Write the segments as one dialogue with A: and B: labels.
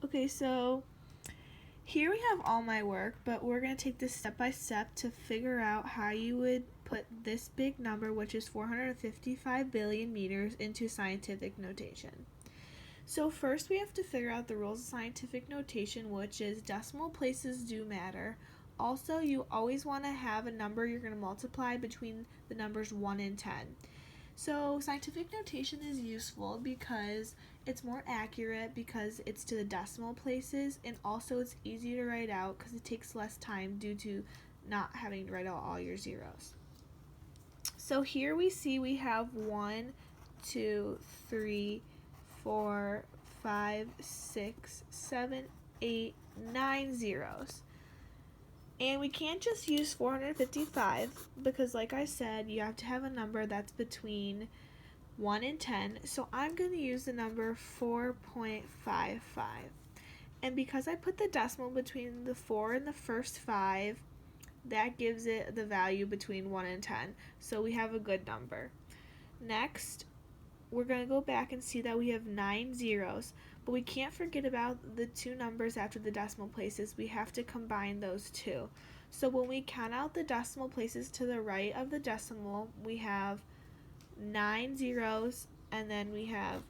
A: Okay, so here we have all my work, but we're going to take this step by step to figure out how you would put this big number, which is 455 billion meters, into scientific notation. So first we have to figure out the rules of scientific notation, which is decimal places do matter. Also, you always want to have a number you're going to multiply between the numbers 1 and 10. So scientific notation is useful because it's more accurate because it's to the decimal places, and also it's easier to write out because it takes less time due to not having to write out all your zeros. So here we see we have 1, 2, 3, 4, 5, 6, 7, 8, 9 zeros. And we can't just use 455 because, like I said, you have to have a number that's between 1 and 10. So I'm going to use the number 4.55. And because I put the decimal between the 4 and the first 5, that gives it the value between 1 and 10. So we have a good number. Next, we're going to go back and see that we have 9 zeros, but we can't forget about the 2 numbers after the decimal places. We have to combine those two. So when we count out the decimal places to the right of the decimal, we have 9 zeros, and then we have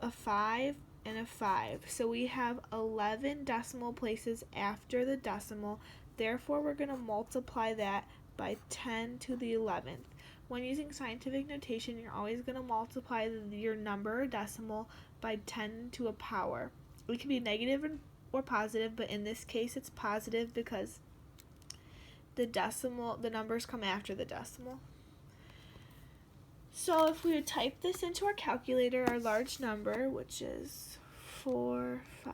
A: a 5 and a 5. So we have 11 decimal places after the decimal. Therefore, we're going to multiply that by 10 to the 11th. When using scientific notation, you're always going to multiply your number or decimal by 10 to a power. It can be negative or positive, but in this case it's positive because the numbers come after the decimal. So if we would type this into our calculator, our large number, which is 4, 5,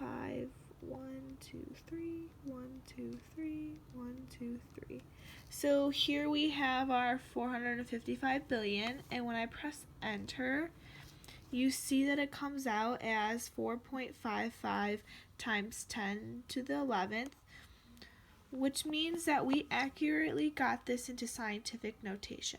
A: 5, 1, 2, 3, 1, 2, 3, 1, 2, 3. So here we have our 455 billion, and when I press enter, you see that it comes out as 4.55 times 10 to the 11th, which means that we accurately got this into scientific notation.